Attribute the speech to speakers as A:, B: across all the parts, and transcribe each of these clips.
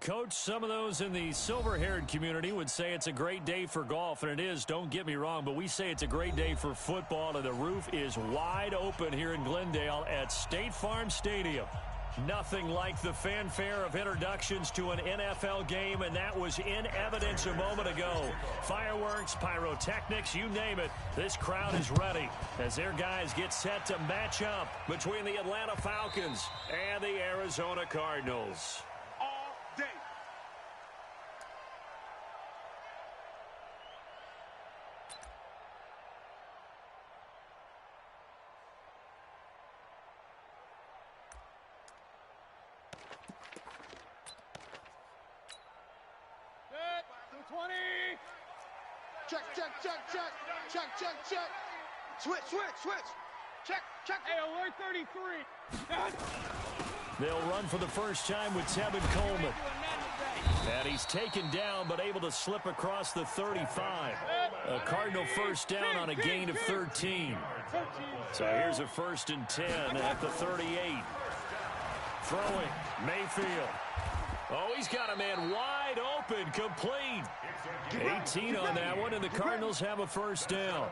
A: Coach, some of those in the silver-haired community would say it's a great day for golf, and it is, don't get me wrong, but we say it's a great day for football, and the roof is wide open here in Glendale at State Farm Stadium. Nothing like the fanfare of introductions to an NFL game, and that was in evidence a moment ago. Fireworks, pyrotechnics, you name it, this crowd is ready as their guys get set to match up between the Atlanta Falcons and the Arizona Cardinals.
B: Day.
C: Set. 20.
B: Check. Switch. Check.
C: Hey, alert 33.
A: They'll run for the first time with Tevin Coleman. And he's taken down, but able to slip across the 35. A Cardinal first down on a gain of 13. So here's a 1st and 10 at the 38. Throwing, Mayfield. Oh, he's got a man wide open, complete. 18 on that one, and the Cardinals have a first down.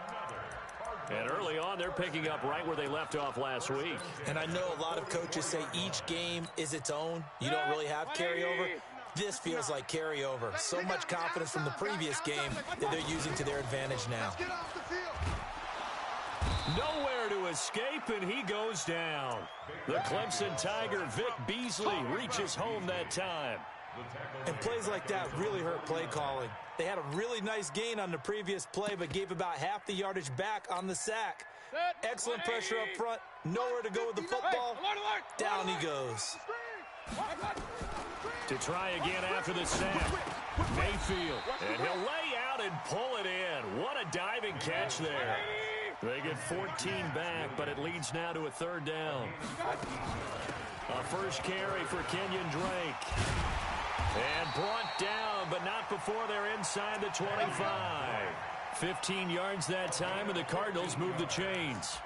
A: And early on, they're picking up right where they left off last week.
D: And I know a lot of coaches say each game is its own. You don't really have carryover. This feels like carryover. So much confidence from the previous game that they're using to their advantage now.
A: Nowhere to escape, and he goes down. The Clemson Tiger, Vic Beasley, reaches home that time.
D: And plays like that really hurt play calling. They had a really nice gain on the previous play, but gave about half the yardage back on the sack. Excellent pressure up front. Nowhere to go with the football. Down he goes.
A: To try again after the sack. Mayfield. And he'll lay out and pull it in. What a diving catch there. They get 14 back, but it leads now to a 3rd down. A first carry for Kenyon Drake. And brought down, but not before they're inside the 25. 15 yards that time, and the Cardinals move the chains.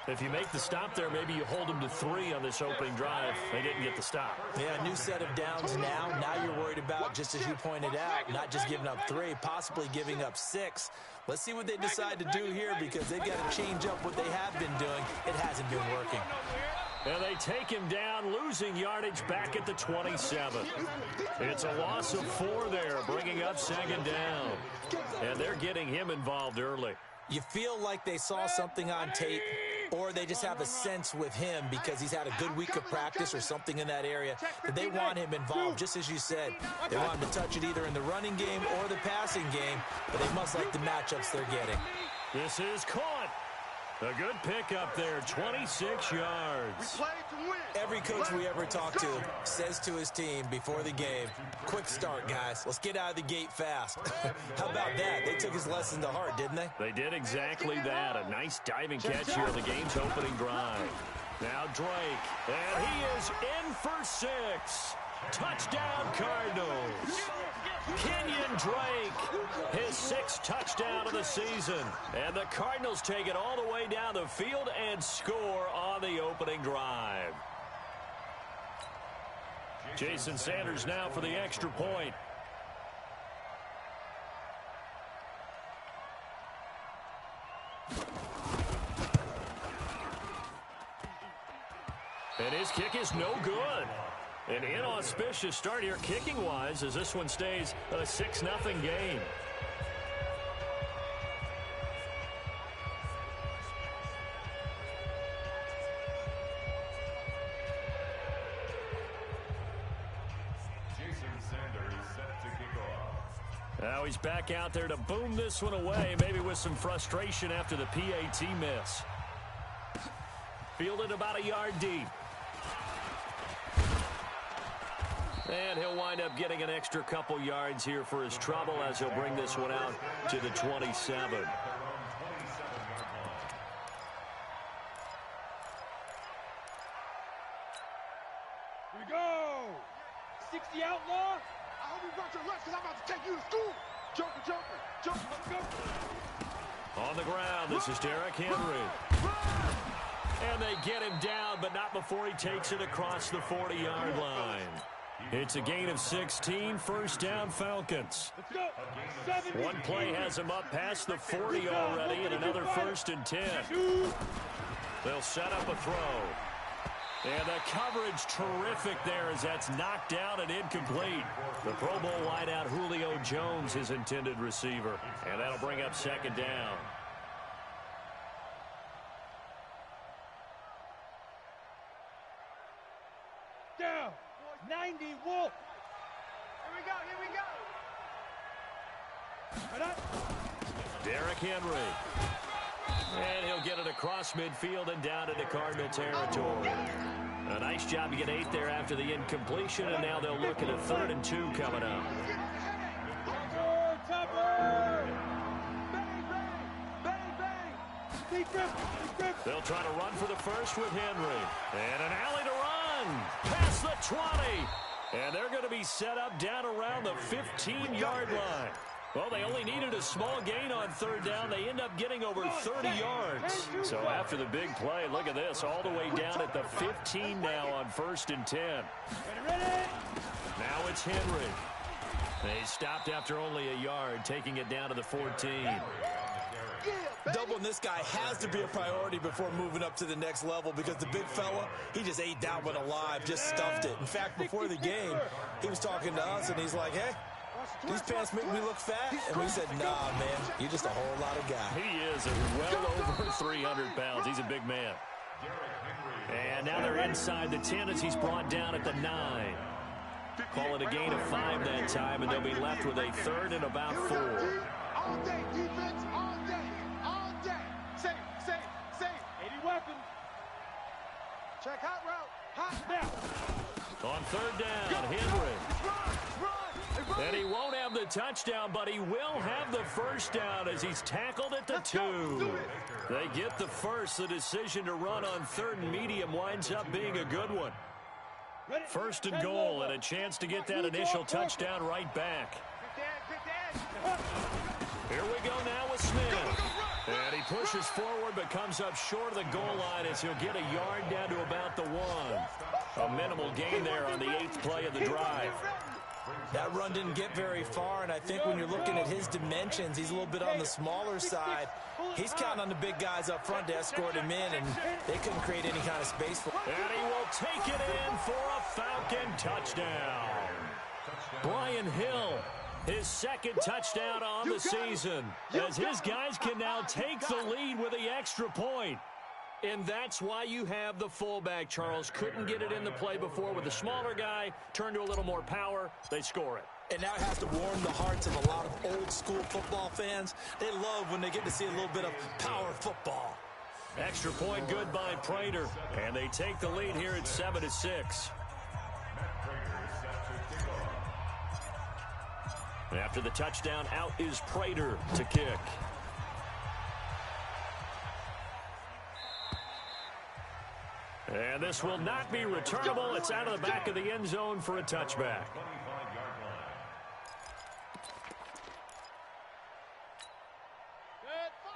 A: If you make the stop there, maybe you hold them to 3 on this opening drive. They didn't get the stop.
D: Yeah, new set of downs now. Now you're worried about, just as you pointed out, not just giving up 3, possibly giving up 6. Let's see what they decide to do here, because they've got to change up what they have been doing. It hasn't been working.
A: And they take him down, losing yardage back at the 27. It's a loss of 4 there, bringing up 2nd down. And they're getting him involved early.
D: You feel like they saw something on tape, or they just have a sense with him because he's had a good week of practice or something in that area that they want him involved, just as you said. They want him to touch it either in the running game or the passing game, but they must like the matchups they're getting.
A: This is caught. A good pickup there, 26 yards.
D: Every coach we ever talk to says to his team before the game, quick start, guys. Let's get out of the gate fast. How about that? They took his lesson to heart, didn't they?
A: They did exactly that. A nice diving catch here on the game's opening drive. Now Drake, and he is in for 6. Touchdown, Cardinals. Kenyon Drake, his 6th touchdown of the season. And the Cardinals take it all the way down the field and score on the opening drive. Jason Sanders now for the extra point. And his kick is no good. An inauspicious start here kicking-wise as this one stays a 6-0 game.
E: Jason Sanders set to kick off.
A: Now he's back out there to boom this one away, maybe with some frustration after the PAT miss. Fielded about a yard deep. And he'll wind up getting an extra couple yards here for his trouble as he'll bring this one out to the 27.
C: Here we go. 60 outlaw.
B: I hope you brought your lunch because I'm about to take you to school. Jumper. Let's go.
A: On the ground, this is Derrick Henry. And they get him down, but not before he takes it across the 40-yard line. It's a gain of 16, first down Falcons.
C: Let's go. 70.
A: One play has them up past the 40 already, and another 1st and 10. They'll set up a throw. And the coverage terrific there as that's knocked down and incomplete. The Pro Bowl wideout Julio Jones, his intended receiver. And that'll bring up 2nd down.
C: Down. 90 Wolf.
B: Here we go.
A: Derrick Henry. And he'll get it across midfield and down into Cardinal territory. A nice job to get 8 there after the incompletion, and now they'll look at a 3rd and 2 coming up. They'll try to run for the first with Henry. And an alley to run. Past the 20. And they're going to be set up down around the 15-yard line. Well, they only needed a small gain on 3rd down. They end up getting over 30 yards. So after the big play, look at this, all the way down at the 15 now on 1st and 10. Now it's Henry. They stopped after only a yard, taking it down to the 14.
D: Doubling this guy has to be a priority before moving up to the next level because the big fella, he just ate that one alive, just stuffed it. In fact, before the game, he was talking to us, and he's like, hey, these pants make me look fat? And we said, nah, man, you're just a whole lot of guy.
A: He is well over 300 pounds. He's a big man. And now they're inside the 10 as he's brought down at the 9. Call it a gain of 5 that time, and they'll be left with a 3rd and about 4.
B: All day, defense, all day. Safe.
C: 80 weapons.
B: Check hot route.
C: Now.
A: On 3rd down, Henry. And he won't have the touchdown, but he will have the first down as he's tackled at the 2. They get the first. The decision to run on 3rd and medium winds up being a good one. 1st and goal, and a chance to get that initial touchdown right back. Here we go now with Smith. And he pushes forward but comes up short of the goal line as he'll get a yard down to about the 1. A minimal gain there on the 8th play of the drive.
D: That run didn't get very far, and I think when you're looking at his dimensions, he's a little bit on the smaller side. He's counting on the big guys up front to escort him in, and they couldn't create any kind of space for him.
A: And he will take it in for a Falcon touchdown. Brian Hill, his 2nd touchdown on the season, as his guys can now take the lead with the extra point. And that's why you have the fullback, Charles. Couldn't get it in the play before with the smaller guy. Turned to a little more power. They score it.
D: And now it has to warm the hearts of a lot of old-school football fans. They love when they get to see a little bit of power football.
A: Extra point good by Prater. And they take the lead here at 7-6. After the touchdown, out is Prater to kick. And this will not be returnable. It's out of the back of the end zone for a touchback.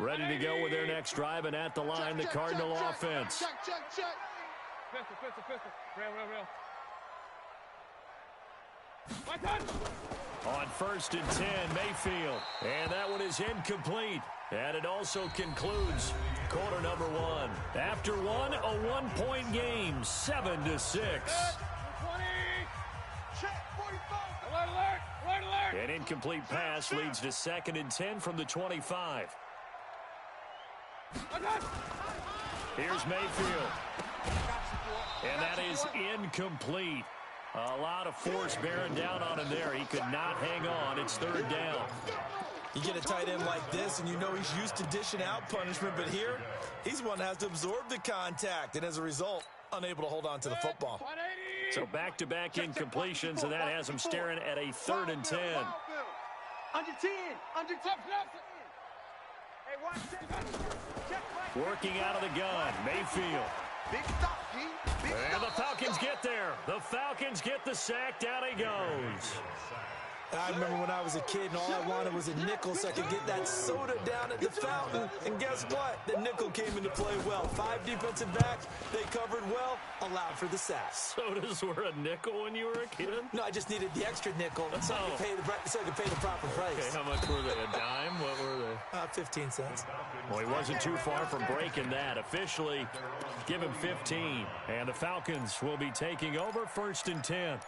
A: Ready to go with their next drive, and at the line, the Cardinal offense.
C: Pistol. Rail. My touch.
A: On 1st and 10, Mayfield. And that one is incomplete. And it also concludes quarter number 1. After one, a 1-point game, 7-6.
C: 20.
B: Check 45.
C: Alert.
A: An incomplete pass leads to 2nd and 10 from the 25. Here's Mayfield. And that is incomplete. A lot of force bearing down on him there. He could not hang on. It's 3rd down.
D: You get a tight end like this, and you know he's used to dishing out punishment, but here, he's one that has to absorb the contact, and as a result, unable to hold on to the football.
A: So back-to-back incompletions, and that has him staring at a 3rd and 10.
B: Under 10.
A: Working out of the gun, Mayfield.
B: Big stop, G.
A: And the Falcons get there. The Falcons get the sack. Down he goes.
D: I remember when I was a kid and all I wanted was a nickel so I could get that soda down at the fountain. And guess what? The nickel came into play well. 5 defensive backs, they covered well, allowed for the sack.
A: Sodas were a nickel when you were a kid?
D: No, I just needed the extra nickel so I could pay the proper price.
A: Okay, how much were they? A dime? What were they?
D: 15 cents.
A: Well, he wasn't too far from breaking that. Officially, give him 15. And the Falcons will be taking over 1st and 10.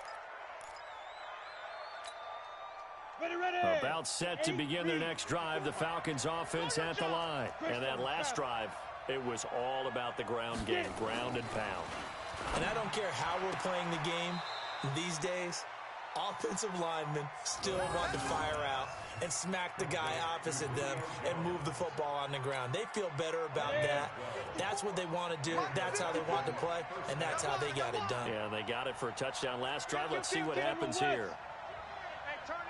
C: Ready.
A: About set to begin their next drive. The Falcons offense at the line. And that last drive, it was all about the ground game, ground and pound.
D: And I don't care how we're playing the game these days, offensive linemen still want to fire out and smack the guy opposite them and move the football on the ground. They feel better about that. That's what they want to do. That's how they want to play, and that's how they got it done.
A: Yeah, they got it for a touchdown last drive. Let's see what happens here.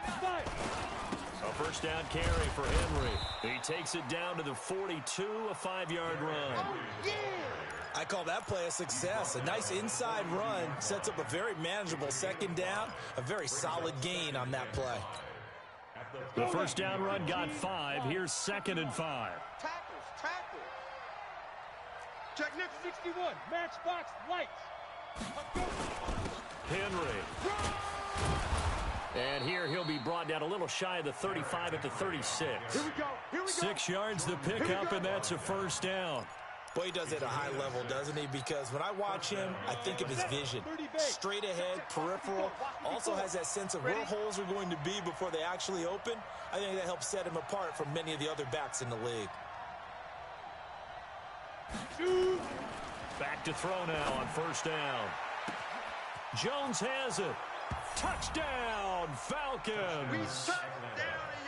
A: A 1st down carry for Henry. He takes it down to the 42, a 5-yard run.
D: I call that play a success. A nice inside run sets up a very manageable 2nd down, a very solid gain on that play.
A: The 1st down run got 5. Here's 2nd and 5.
B: Tackles.
C: Check next 61. Matchbox lights.
A: Henry. And here he'll be brought down a little shy of the 35 at the 36.
B: Here we go.
A: 6 yards the pickup, and that's a 1st down.
D: Boy, he does it at a high level, doesn't he? Because when I watch him, I think of his vision. Straight ahead, peripheral. Also has that sense of where holes are going to be before they actually open. I think that helps set him apart from many of the other backs in the league.
A: Back to throw now on 1st down. Jones has it. Touchdown, Falcons.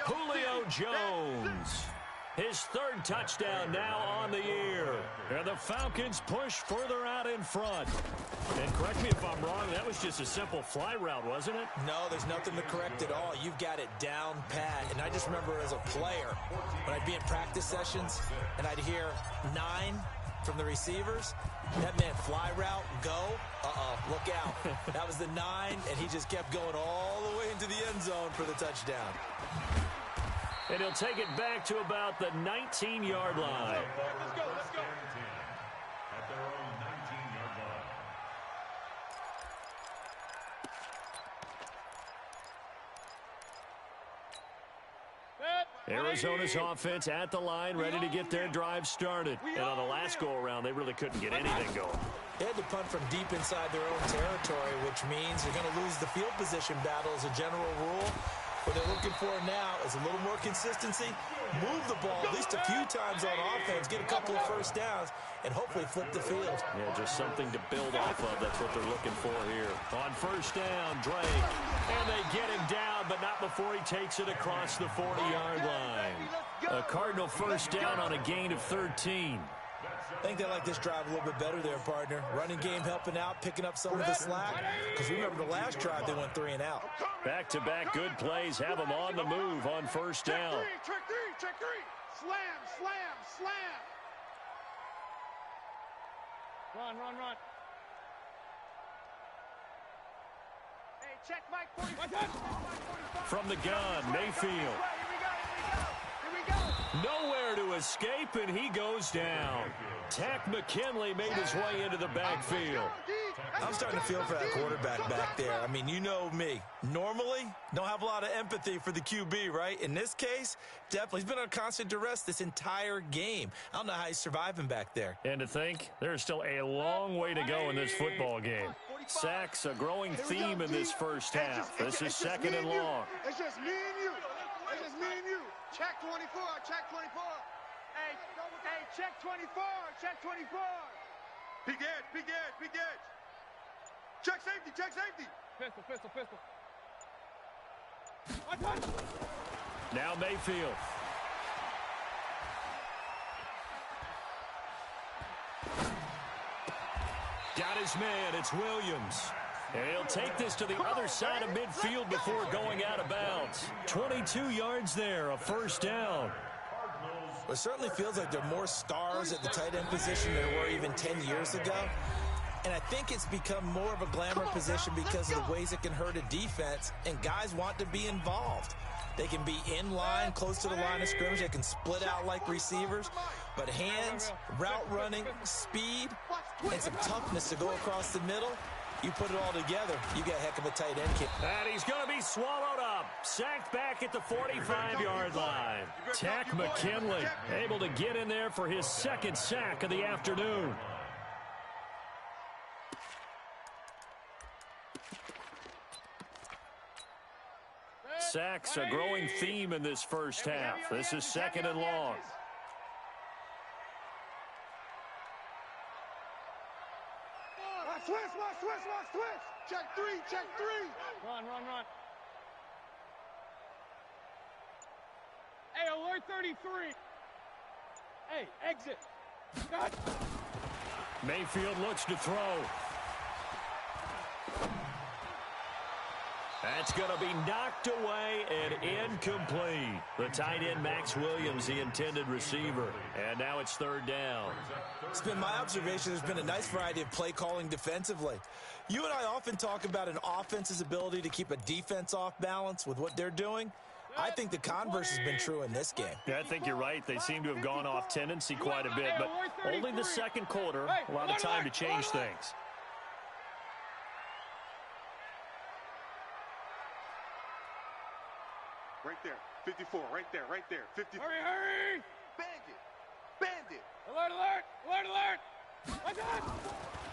A: Julio Jones. His 3rd touchdown now on the year. And the Falcons push further out in front. And correct me if I'm wrong, that was just a simple fly route, wasn't it?
D: No, there's nothing to correct at all. You've got it down pat. And I just remember as a player, when I'd be in practice sessions and I'd hear 9 from the receivers, that meant fly route, go, look out. That was the 9, and he just kept going all the way into the end zone for the touchdown.
A: And he'll take it back to about the 19-yard line.
C: Let's go.
E: At their own 19-yard line.
A: Arizona's offense at the line, ready to get their drive started. And on the last go-around, they really couldn't get anything going.
D: They had to punt from deep inside their own territory, which means they're going to lose the field position battle as a general rule. What they're looking for now is a little more consistency, move the ball at least a few times on offense, get a couple of 1st downs, and hopefully flip the field.
A: Yeah, just something to build off of. That's what they're looking for here. On 1st down, Drake. And they get him down, but not before he takes it across the 40-yard line. A Cardinal 1st down on a gain of 13.
D: I think they like this drive a little bit better there, partner. Running game helping out, picking up some of the slack. Because remember the last drive, they went 3 and out.
A: Back-to-back good plays have them on the move on 1st down.
B: Check three. Slam.
C: Run.
B: Hey, check Mike 45.
A: From the gun, Mayfield.
B: Here we go.
A: Nowhere to escape, and he goes down. Tack McKinley made his way into the backfield.
D: I'm starting to feel for that quarterback back there. I mean, you know me. Normally, don't have a lot of empathy for the QB, right? In this case, definitely. He's been on constant duress this entire game. I don't know how he's surviving back there.
A: And to think, there's still a long way to go in this football game. Sacks, a growing theme in this 1st half. This is 2nd and long.
B: It's just me and you. Check 24. Hey, check 24. Big edge. Check safety.
C: Pistol.
A: Now Mayfield. Got his man. It's Williams. And he'll take this to the other side of midfield before going out of bounds. 22 yards there, a 1st down.
D: It certainly feels like there are more stars at the tight end position than there were even 10 years ago. And I think it's become more of a glamour position because of the ways it can hurt a defense, and guys want to be involved. They can be in line, close to the line of scrimmage. They can split out like receivers. But hands, route running, speed, and some toughness to go across the middle, you put it all together, you got a heck of a tight end kid.
A: And he's going to be swallowed up. Sacked back at the 45-yard line. Tack McKinley able to get in there for his second sack of the afternoon. Sacks, a growing theme in this first half. This is second and long.
B: Switch. Check three.
C: Run. Hey, alert 33. Hey, exit. God.
A: Mayfield looks to throw. That's going to be knocked away and incomplete. The tight end, Max Williams, the intended receiver. And now it's third down.
D: It's been my observation there's been a nice variety of play calling defensively. You and I often talk about an offense's ability to keep a defense off balance with what they're doing. I think the converse has been true in this game.
A: Yeah, I think you're right. They seem to have gone off tendency quite a bit, but only the second quarter, a lot of time to change things.
B: Right there. 54. Right there. 54.
C: Hurry.
B: Bandit.
C: Alert. Watch out.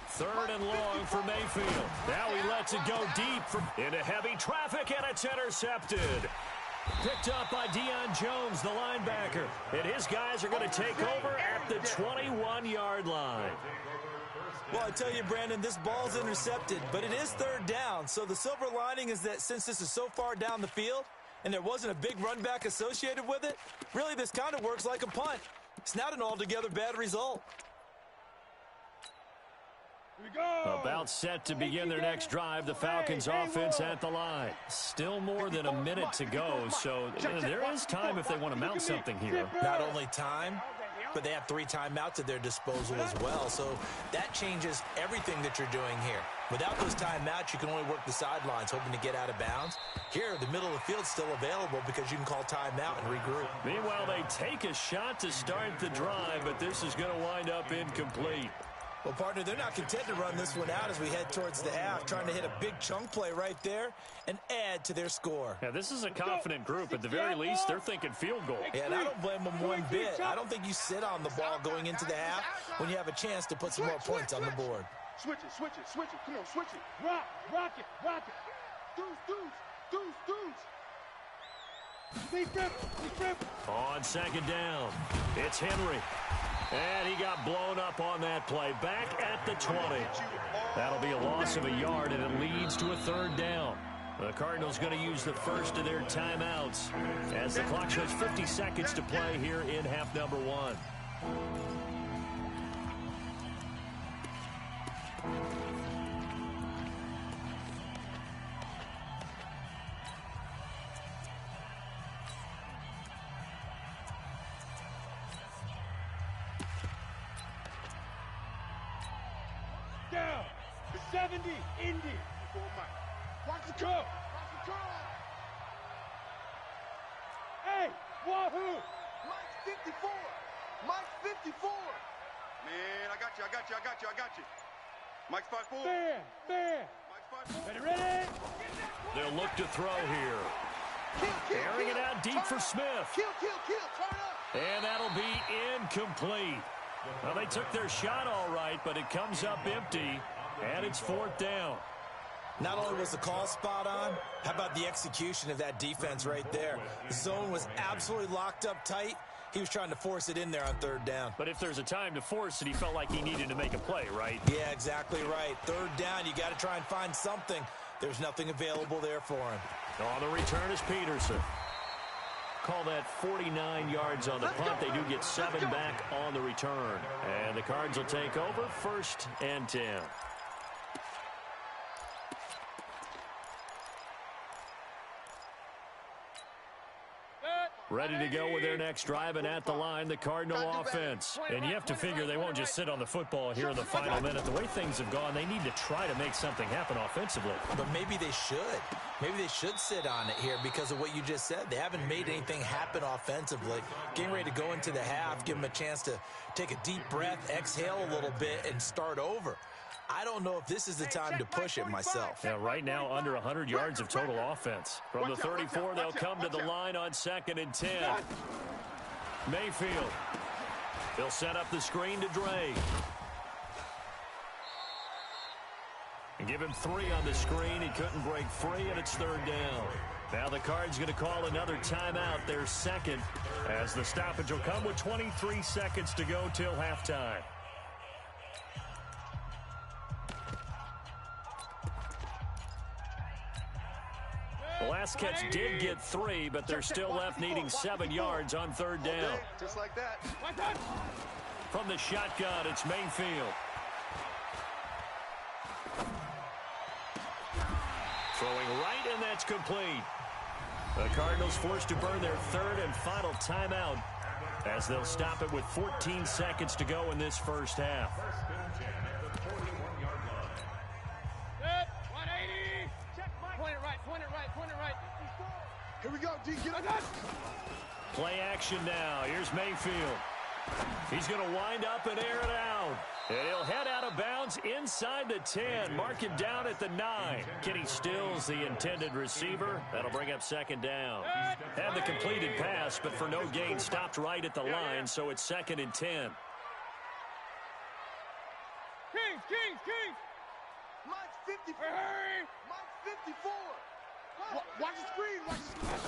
A: Third and long for Mayfield. Now he lets it go deep into heavy traffic, and it's intercepted. Picked up by Deion Jones, the linebacker. And his guys are going to take over at the 21-yard line.
D: Well, I tell you, Brandon, this ball's intercepted, but it is third down. So the silver lining is that since this is so far down the field and there wasn't a big run back associated with it, really this kind of works like a punt. It's not an altogether bad result.
C: Here we go.
A: About set to begin their next drive, the Falcons offense at the line. Still more than a minute to go, so there is time if they want to mount something here.
D: Not only time, but they have 3 timeouts at their disposal as well, so that changes everything that you're doing here. Without those timeouts, you can only work the sidelines, hoping to get out of bounds. Here, the middle of the field's still available because you can call timeout and regroup.
A: Meanwhile, they take a shot to start the drive, but this is going to wind up incomplete.
D: Well, partner, they're not content to run this one out as we head towards the half, trying to hit a big chunk play right there and add to their score.
A: Yeah, this is a confident group. At the very least, they're thinking field goal.
D: Yeah, and I don't blame them one bit. I don't think you sit on the ball going into the half when you have a chance to put some more points on the board.
B: Switch it. Come on, switch it.
C: Rock it. Defense.
A: On second down, it's Henry. And he got blown up on that play. Back at the 20. That'll be a loss of a yard, and it leads to a third down. The Cardinals going to use the first of their timeouts as the clock shows 50 seconds to play here in half number 1.
C: Down. 70. Indy.
B: Watch the
C: Go. Hey, wahoo.
B: Mike's 54. Man, I got you. Mike's 5'4".
C: Man.
B: Mike's 5'4".
C: Ready.
A: They'll look to throw here. Airing it out deep for Smith.
B: Kill. Turn up.
A: And that'll be incomplete. Well, they took their shot all right, but it comes up empty, and it's fourth down.
D: Not only was the call spot on, how about the execution of that defense right there? The zone was absolutely locked up tight. He was trying to force it in there on third down.
A: But if there's a time to force it, he felt like he needed to make a play, right?
D: Yeah, exactly right. Third down, you got to try and find something. There's nothing available there for him.
A: On the return is Peterson. Call that 49 yards on the punt. They do get 7 back on the return. And the Cards will take over, 1st and 10.
C: Set.
A: Ready to go with their next drive, and at the line, the Cardinal offense. And you have to figure they won't just sit on the football here in the final minute. The way things have gone, they need to try to make something happen offensively.
D: But maybe they should. Maybe they should sit on it here because of what you just said. They haven't made anything happen offensively. Getting ready to go into the half, give them a chance to take a deep breath, exhale a little bit, and start over. I don't know if this is the time to push it myself.
A: Yeah, right now, under 100 yards of total offense. From the 34, they'll come to the line on 2nd and 10. Mayfield. He'll set up the screen to Dre. And give him 3 on the screen. He couldn't break free, and it's 3rd down. Now the Cards going to call another timeout, their second, as the stoppage will come with 23 seconds to go till halftime. The last catch did get 3, but they're still left needing 7 yards on 3rd down.
B: Just like that.
A: From the shotgun, it's Mayfield. Throwing right, and that's complete. The Cardinals forced to burn their 3rd and final timeout as they'll stop it with 14 seconds to go in this first half.
B: Here we go, D. Get it.
A: Play action now. Here's Mayfield. He's going to wind up and air it out. And he'll head out of bounds inside the 10. Mark him down at the 9. Kenny Stills, the intended receiver. That'll bring up 2nd down. Had the completed pass, but for no gain, stopped right at the line, so it's 2nd and 10.
C: Kings!
B: Mike's 54. Mike's 54. Watch the screen. Watch the screen.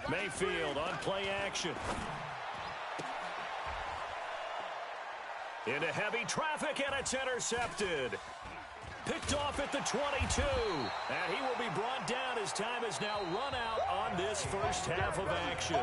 A: Mayfield on play action. Into heavy traffic, and it's intercepted. Picked off at the 22. And he will be brought down as time is now run out on this first half of action.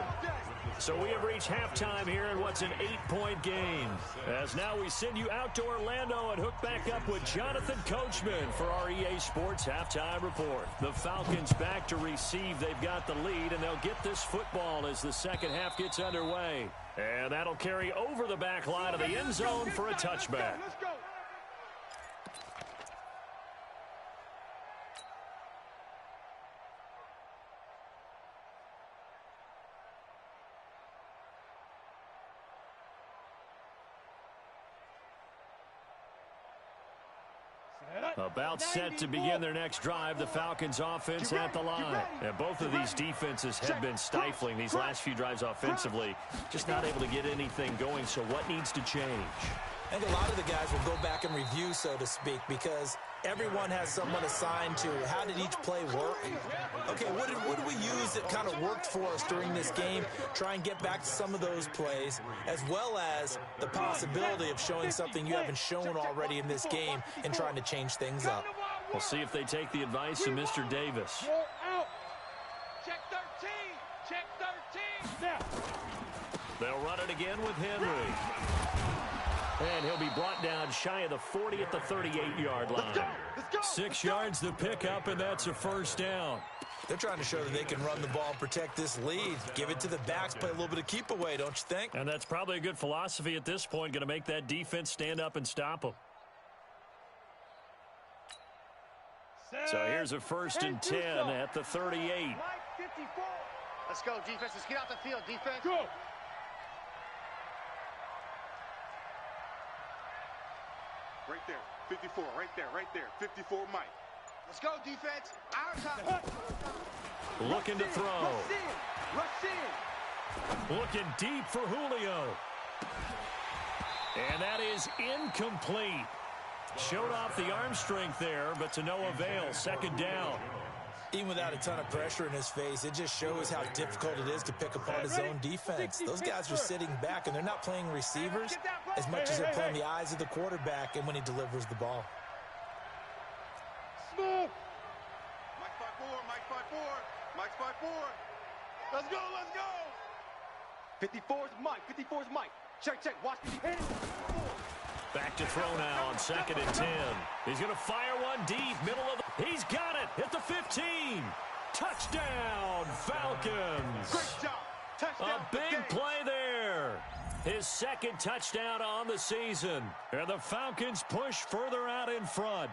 A: So we have reached halftime here in what's an 8-point game. As now we send you out to Orlando and hook back up with Jonathan Coachman for our EA Sports Halftime Report. The Falcons back to receive. They've got the lead, and they'll get this football as the second half gets underway. And that'll carry over the back line of the end zone for a touchback.
C: Let's go.
A: About set to begin their next drive, the Falcons offense at the line. And both of these defenses have been stifling these last few drives offensively. Just not able to get anything going, so what needs to change?
D: I think a lot of the guys will go back and review, so to speak, because everyone has someone assigned to how did each play work. Okay, what did we use that kind of worked for us during this game? Try and get back to some of those plays, as well as the possibility of showing something you haven't shown already in this game and trying to change things up.
A: We'll see if they take the advice of Mr. Davis.
C: Check 13. Check 13. Now.
A: They'll run it again with Henry. And he'll be brought down shy of the 40 at the 38-yard line.
B: Let's go.
A: 6 yards to pick up, and that's a first down.
D: They're trying to show that they can run the ball and protect this lead. Give it to the backs, play a little bit of keep away, don't you think?
A: And that's probably a good philosophy at this point, going to make that defense stand up and stop them. So here's a 1st and 10 at the 38.
C: Mike 54.
B: Let's go, defense. Let's get out the field, defense.
C: Go.
B: Right there. 54. Right there. 54, Mike. Let's go, defense. Our time.
A: Looking to throw.
B: Rush in.
A: Looking deep for Julio. And that is incomplete. Showed off the arm strength there, but to no avail. 2nd down.
D: Even without a ton of pressure in his face, it just shows how difficult it is to pick apart his own defense. Those guys are sitting back, and they're not playing receivers as much as they're playing the eyes of the quarterback and when he delivers the ball.
C: Smooth.
B: Mike 5-4. Mike's 5-4. Let's go.
C: 54's Mike. 54's Mike. Check. Watch me.
A: Back to throw now on 2nd and 10. He's going to fire one deep, middle of the... He's got it at the 15. Touchdown, Falcons.
B: Great job.
C: Touchdown.
A: A big play there. His second touchdown on the season. And the Falcons push further out in front.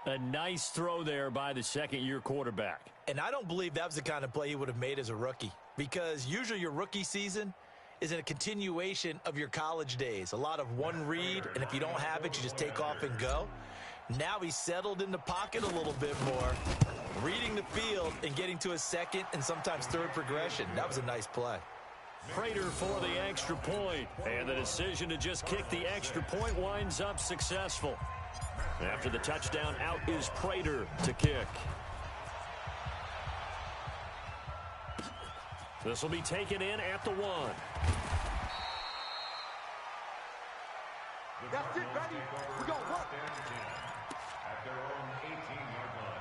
A: A nice throw there by the second-year quarterback.
D: And I don't believe that was the kind of play he would have made as a rookie, because usually your rookie season is in a continuation of your college days. A lot of one read, and if you don't have it, you just take off and go. Now he's settled in the pocket a little bit more, reading the field and getting to his second and sometimes third progression. That was a nice play.
A: Prater for the extra point, and the decision to just kick the extra point winds up successful. After the touchdown, out is Prater to kick. This will be taken in at the 1.
C: That's it, baby. We're going to work.
E: At their own 18-yard line.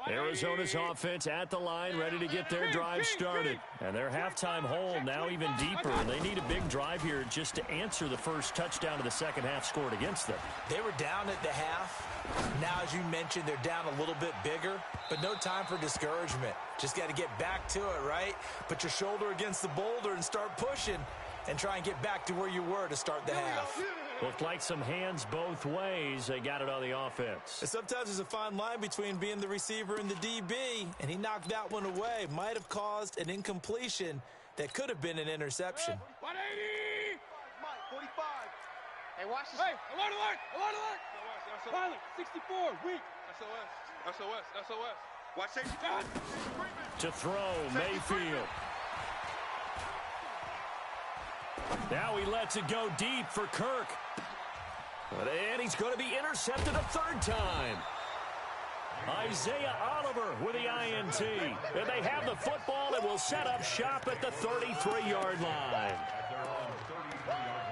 A: Arizona's offense at the line, ready to get their drive started. And their halftime hole now even deeper. They need a big drive here just to answer the first touchdown of the second half scored against them.
D: They were down at the half. Now, as you mentioned, they're down a little bit bigger, but no time for discouragement. Just got to get back to it, right? Put your shoulder against the boulder and start pushing and try and get back to where you were to start the half.
A: Looked like some hands both ways. They got it on the offense.
D: And sometimes there's a fine line between being the receiver and the DB, and he knocked that one away. Might have caused an incompletion that could have been an interception.
C: 180. Mike, 45.
B: Hey, watch this.
C: Hey, alert, alert, alert, alert. Pilot, 64, weak.
B: SOS. Watch safety.
A: To throw, Mayfield. Now he lets it go deep for Kirk. And he's going to be intercepted a third time. Isaiah Oliver with the INT. And they have the football and will set up shop at the 33-yard line.
E: At their own 33-yard line.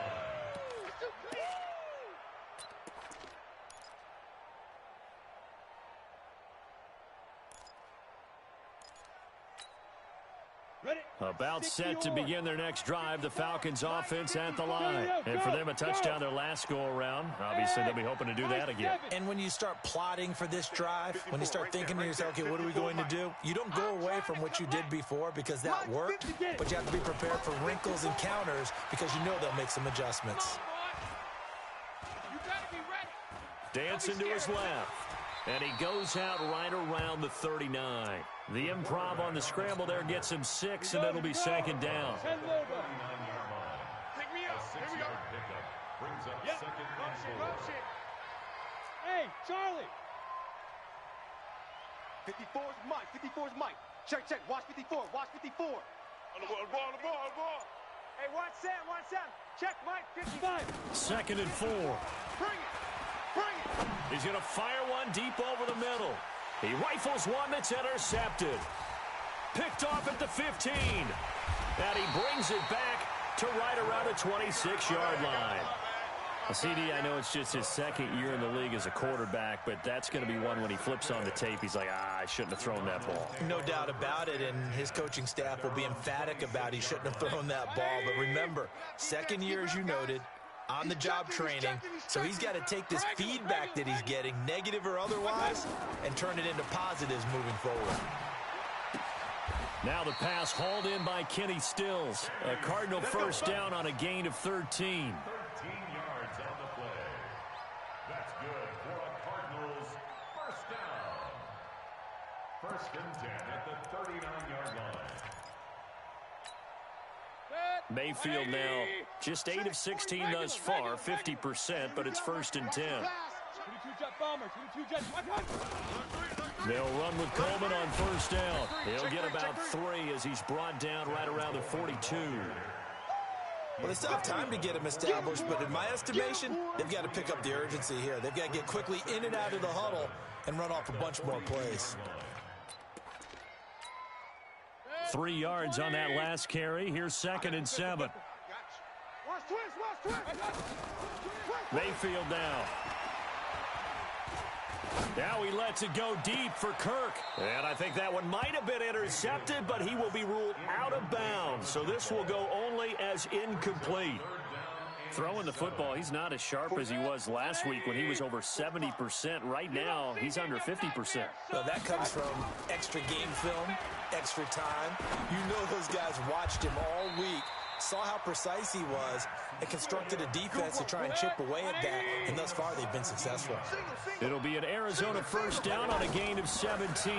A: About set to begin their next drive, the Falcons offense at the line. And for them, a touchdown their last go-around. Obviously, they'll be hoping to do that again.
D: And when you start plotting for this drive, when you start thinking to yourself, okay, what are we going to do? You don't go away from what you did before because that worked, but you have to be prepared for wrinkles and counters because you know they'll make some adjustments.
C: You better be ready.
A: Dancing to his left. And he goes out right around the 39. The improv on the scramble there gets him 6, and it'll be second down.
E: 39-yard line.
C: Pick me up.
E: A 6-yard pickup brings up second and 4.
C: Hey, Charlie. 54's Mike. 54's Mike. Check. Watch 54. Watch 54. On the ball. Hey, watch Sam. Check Mike. 55.
A: Second and 4.
C: Bring it.
A: He's going to fire one deep over the middle. He rifles one that's intercepted. Picked off at the 15. And he brings it back to right around the 26-yard line. CD, I know it's just his second year in the league as a quarterback, but that's going to be one when he flips on the tape. He's like, I shouldn't have thrown that ball.
D: No doubt about it, and his coaching staff will be emphatic about he shouldn't have thrown that ball. But remember, second year, as you noted, on-the-job training, so he's got to take this feedback that he's getting, negative or otherwise, and turn it into positives moving forward.
A: Now the pass hauled in by Kenny Stills. A Cardinal first down on a gain of 13.
E: 13 yards on the play. That's good for a Cardinals first down. First and 10 at the 39-yard line.
A: Mayfield now just 8 of 16 thus far, 50%, but it's first and 10.
C: 22 jet bomber. 22 jet.
A: They'll run with Coleman on first down. He'll get about 3 as he's brought down right around the 42.
D: Well, they still have time to get him established, but in my estimation, they've got to pick up the urgency here. They've got to get quickly in and out of the huddle and run off a bunch more plays.
A: 3 yards on that last carry. Here's second and 7.
C: Watch twist.
A: Mayfield now. Now he lets it go deep for Kirk. And I think that one might have been intercepted, but he will be ruled out of bounds. So this will go only as incomplete. Throwing the football, he's not as sharp as he was last week when he was over 70%. Right now, he's under 50%.
D: Well, that comes from extra game film, extra time. You know those guys watched him all week, saw how precise he was, and constructed a defense to try and chip away at that, and thus far they've been successful.
A: It'll be an Arizona first down on a gain of 17.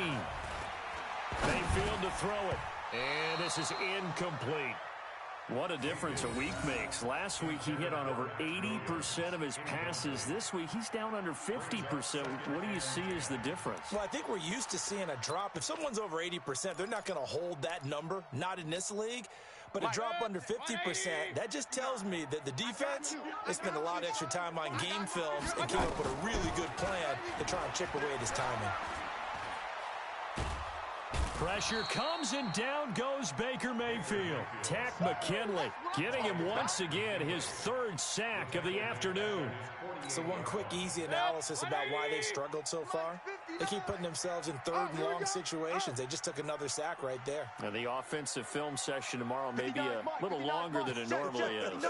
A: Mayfield to throw it, and this is incomplete. What a difference a week makes. Last week he hit on over 80% of his passes. This week he's down under 50%. What do you see as the difference?
D: Well, I think we're used to seeing a drop. If someone's over 80%, they're not going to hold that number, not in this league. But a drop under 50%, that just tells me that the defense, they spent a lot of extra time on game films and came up with a really good plan to try and chip away at his timing.
A: Pressure comes, and down goes Baker Mayfield. Tack McKinley getting him once again his third sack of the afternoon.
D: So one quick, easy analysis about why they've struggled so far. They keep putting themselves in third and long situations. They just took another sack right there.
A: Now the offensive film session tomorrow may be a little longer than it normally is.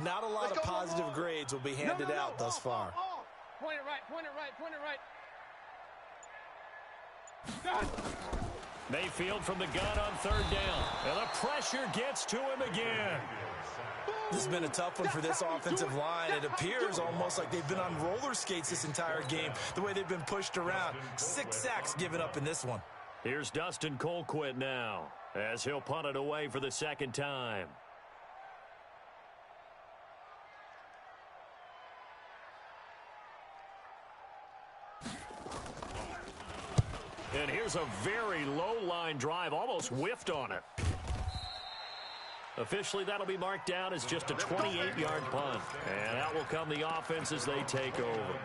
D: Not a lot of positive grades will be handed out thus far.
C: Point it right, point it right, point it right.
A: Mayfield from the gun on third down. And the pressure gets to him again.
D: This has been a tough one for this offensive line. It appears almost like they've been on roller skates this entire game, the way they've been pushed around. 6 sacks given up in this one.
A: Here's Dustin Colquitt now, as he'll punt it away for the second time. And here's a very low-line drive, almost whiffed on it. Officially, that'll be marked down as just a 28-yard punt. And out will come the offense as they take over.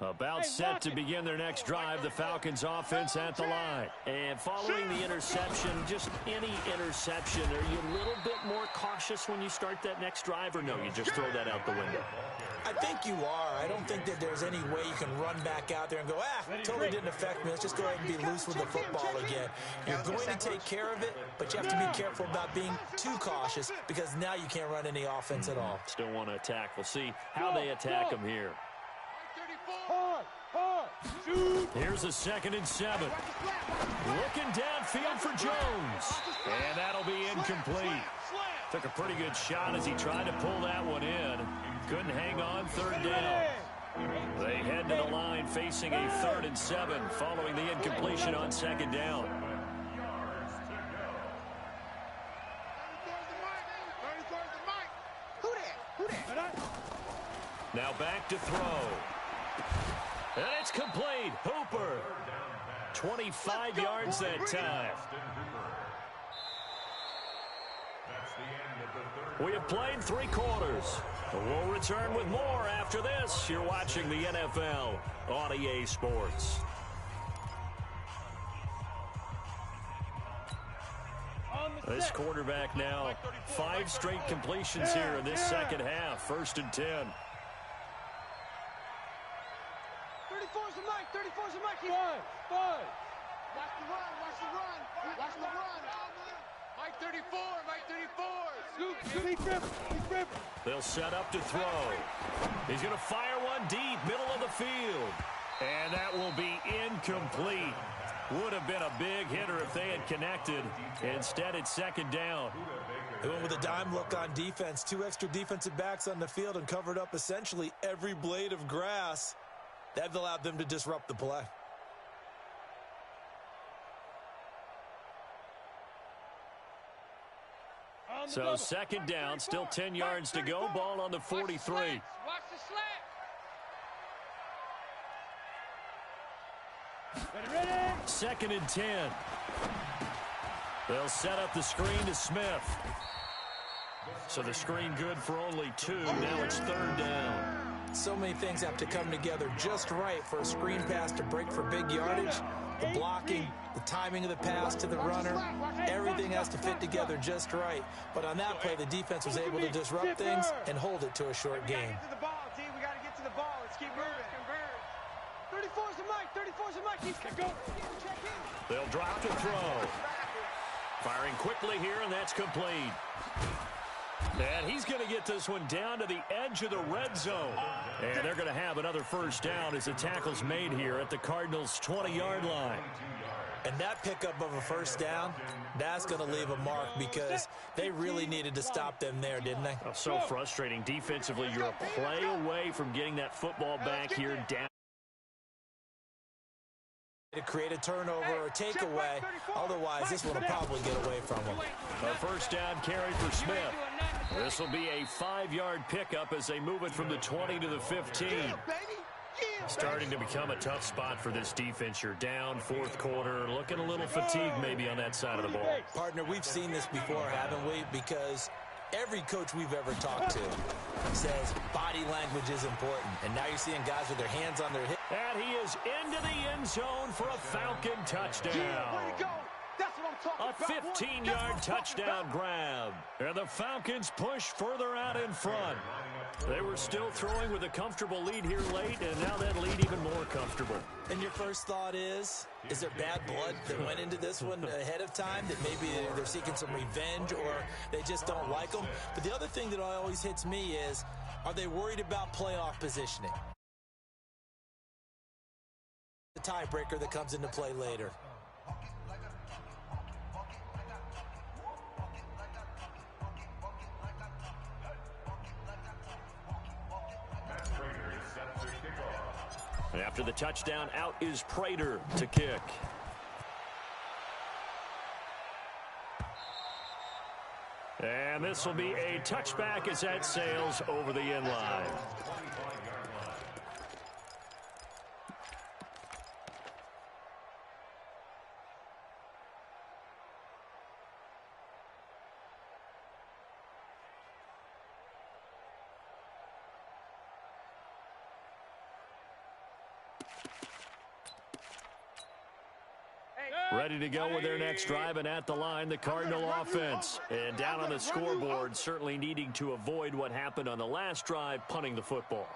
A: About set to begin their next drive, the Falcons offense at the line. And following the interception, just any interception, are you a little bit more cautious when you start that next drive, or no, you just throw that out the window?
D: I think you are. I don't think that there's any way you can run back out there and go, totally didn't affect me. Let's just go ahead and be loose with the football again. You're going to take care of it, but you have to be careful about being too cautious because now you can't run any offense at all.
A: Still want to attack. We'll see how they attack them here. Here's a 2nd and 7. Looking downfield for Jones. And that'll be incomplete. Took a pretty good shot as he tried to pull that one in. Couldn't hang on third down. They head to the line facing a 3rd and 7 following the incompletion on 2nd down. Now back to throw. And it's complete. Hooper. 25 yards that time. We have played 3 quarters. We'll return with more after this. You're watching the NFL on EA Sports. This quarterback now 5 straight completions here in this second half. 1st and 10.
C: 34's the mic, 34's the mic. Watch the run, watch the run, watch the run. Mike 34, Mike 34. Scoop.
A: They'll set up to throw. He's going to fire one deep, middle of the field. And that will be incomplete. Would have been a big hitter if they had connected. Instead, it's 2nd down.
D: They went with a dime look on defense. 2 extra defensive backs on the field and covered up essentially every blade of grass. That allowed them to disrupt the play.
A: So 2nd down, still 10 yards to go. Ball on the 43.
C: Watch the slant. Ready.
A: 2nd and 10. They'll set up the screen to Smith. So the screen good for only 2. Now it's 3rd down.
D: So many things have to come together just right for a screen pass to break for big yardage. The blocking, the timing of the pass to the runner, everything has to fit together just right. But on that play, the defense was able to disrupt things and hold it to a short game.
C: Get to the ball, T. We got to get to the ball. Let's keep moving. 34's the mic. 34's the mic. He's go. Check in.
A: They'll drop to throw. Firing quickly here, and that's complete. And he's going to get this one down to the edge of the red zone. And they're going to have another first down as the tackle's made here at the Cardinals' 20-yard line.
D: And that pickup of a first down, that's going to leave a mark because they really needed to stop them there, didn't they?
A: Oh, so frustrating. Defensively, you're a play away from getting that football back here down.
D: To create a turnover or takeaway. Otherwise, this one will probably get away from them.
A: A first down carry for Smith. This will be a 5-yard pickup as they move it from the 20 to the 15. Starting to become a tough spot for this defense. You're down, fourth quarter, looking a little fatigued maybe on that side of the ball.
D: Partner, we've seen this before, haven't we? Because every coach we've ever talked to says body language is important. And now you're seeing guys with their hands on their hips.
A: And he is into the end zone for a Falcon touchdown. A 15-yard touchdown grab. And the Falcons push further out in front. They were still throwing with a comfortable lead here late, and now that lead even more comfortable.
D: And your first thought is there bad blood that went into this one ahead of time, that maybe they're seeking some revenge or they just don't like them? But the other thing that always hits me is, are they worried about playoff positioning? The tiebreaker that comes into play later.
A: After the touchdown, out is Prater to kick. And this will be a touchback as that sails over the end line. Ready to go with their next drive, and at the line, the Cardinal offense. And down on the scoreboard, certainly needing to avoid what happened on the last drive, punting the football.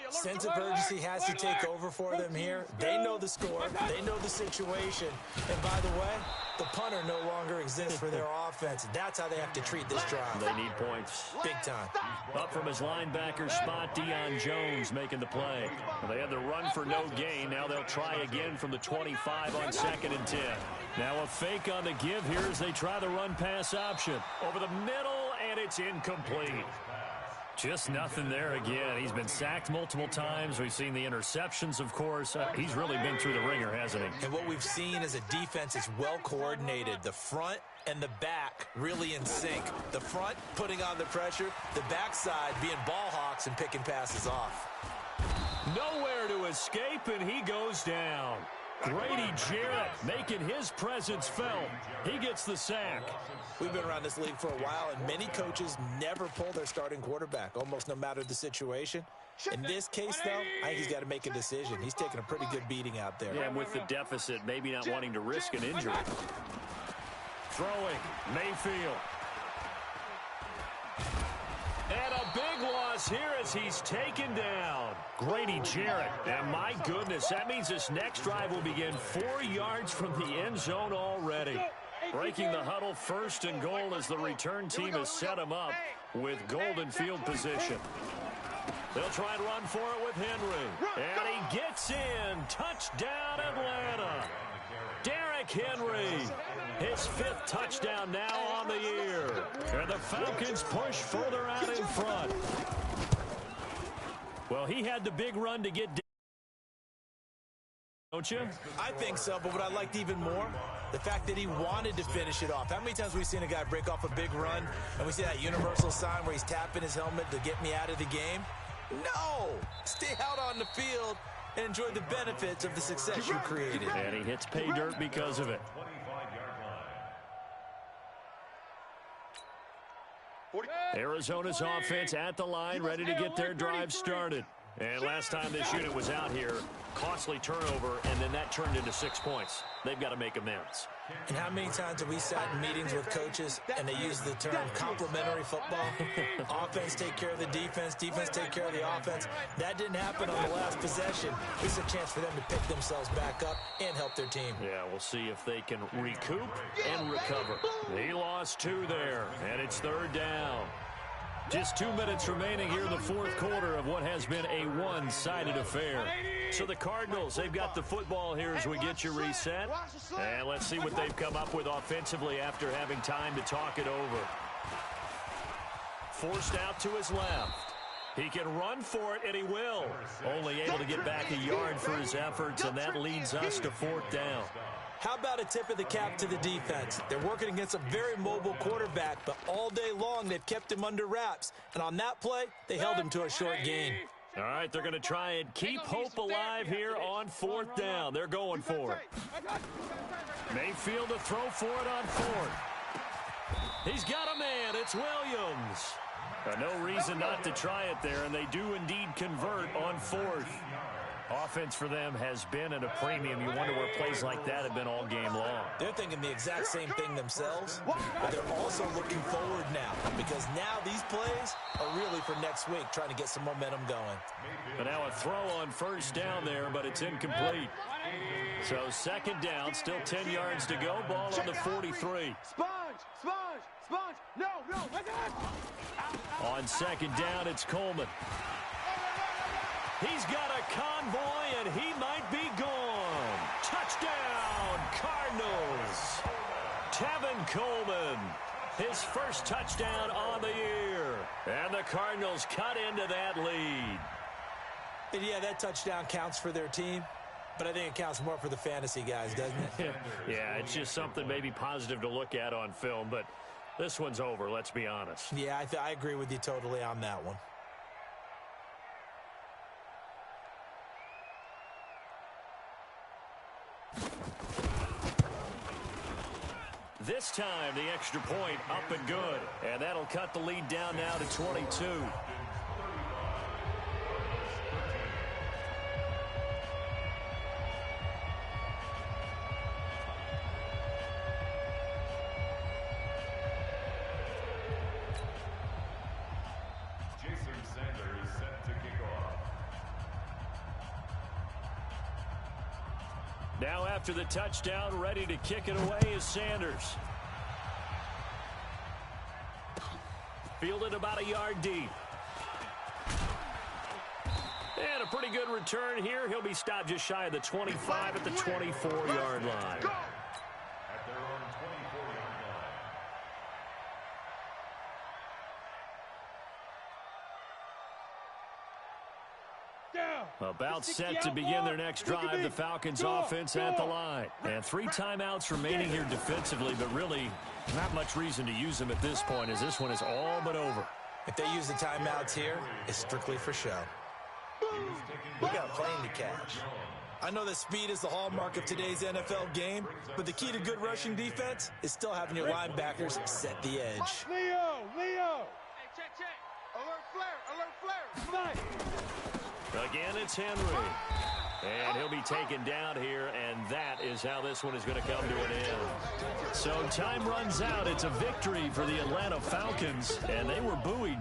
D: Sense of urgency has to take over for them here. They know the score. They know the situation. And by the way, the punter no longer exists for their offense. That's how they have to treat this drive.
A: They need points.
D: Big time.
A: Up from his linebacker spot, Deion Jones making the play. Well, they had the run for no gain. Now they'll try again from the 25 on 2nd and 10. Now a fake on the give here as they try the run-pass option. Over the middle, and it's incomplete. Just nothing there again. He's been sacked multiple times. We've seen the interceptions, of course. He's really been through the ringer, hasn't he?
D: And what we've seen is a defense is well coordinated. The front and the back really in sync. The front putting on the pressure, the backside being ball hawks and picking passes off.
A: Nowhere to escape, and he goes down. Grady Jarrett making his presence felt. He gets the sack.
D: We've been around this league for a while, and many coaches never pull their starting quarterback, almost no matter the situation. In this case, though, I think he's got to make a decision. He's taking a pretty good beating out there.
A: Yeah, and with the deficit, maybe not wanting to risk an injury. Throwing, Mayfield. And a big loss here as he's taken down. Grady Jarrett. And my goodness, that means this next drive will begin 4 yards from the end zone already. Breaking the huddle, 1st and goal as the return team has set him up with golden field position. They'll try and run for it with Henry. And he gets in. Touchdown, Atlanta. Derrick Henry. His 5th touchdown now on the year. And the Falcons push further out in front. Well, he had the big run to get down. Don't you?
D: I think so, but what I liked even more, the fact that he wanted to finish it off. How many times have we seen a guy break off a big run, and we see that universal sign where he's tapping his helmet to get me out of the game? No! Stay out on the field and enjoy the benefits of the success you created.
A: And he hits pay dirt because of it. Arizona's offense at the line, ready to get their drive started. And last time this unit was out here, costly turnover, and then that turned into 6 points. They've got to make amends.
D: And how many times have we sat in meetings with coaches and they use the term complementary football? Offense take care of the defense, defense take care of the offense. That didn't happen on the last possession. This is a chance for them to pick themselves back up and help their team.
A: Yeah, we'll see if they can recoup and recover. He lost 2 there, and it's 3rd down. Just 2 minutes remaining here in the 4th quarter of what has been a one-sided affair. So the Cardinals, they've got the football here as we get you reset. And let's see what they've come up with offensively after having time to talk it over. Forced out to his left. He can run for it, and he will. Only able to get back a yard for his efforts, and that leads us to 4th down.
D: How about a tip of the cap to the defense? They're working against a very mobile quarterback, but all day long they've kept him under wraps. And on that play, they held him to a short gain.
A: All right, they're going to try and keep hope alive here on 4th down. They're going for it. Mayfield to throw for it on 4th. He's got a man. It's Williams. No reason not to try it there, and they do indeed convert on 4th. Offense for them has been at a premium. You wonder where plays like that have been all game long.
D: They're thinking the exact same thing themselves, but they're also looking forward now because now these plays are really for next week, trying to get some momentum going.
A: But now a throw on 1st down there, but it's incomplete. So 2nd down, still 10 yards to go. Ball on the 43.
C: No,
A: On 2nd down, it's Coleman. He's got a convoy, and he might be gone. Touchdown, Cardinals. Tevin Coleman, his first touchdown on the year. And the Cardinals cut into that lead.
D: And yeah, that touchdown counts for their team, but I think it counts more for the fantasy guys, doesn't it?
A: Yeah, it's just something maybe positive to look at on film, but this one's over, let's be honest.
D: Yeah, I agree with you totally on that one.
A: This time, the extra point up and good. And that'll cut the lead down now to 22.
E: Jason Sanders set to kick off.
A: Now after the touchdown, ready to kick it away is Sanders. Fielded about a yard deep. And a pretty good return here. He'll be stopped just shy of the 25 at the 24-yard line.
E: At their own 24-yard line.
A: About set to begin their next drive, the Falcons offense at the line. And 3 timeouts remaining here defensively, but really not much reason to use them at this point as this one is all but over.
D: If they use the timeouts here, it's strictly for show. We got a plane to catch. I know that speed is the hallmark of today's NFL game, but the key to good rushing defense is still having your linebackers set the edge.
C: Leo! Hey, check. Alert flare!
A: Again, it's Henry. And he'll be taken down here, and that is how this one is going to come to an end. So time runs out. It's a victory for the Atlanta Falcons, and they were buoyed.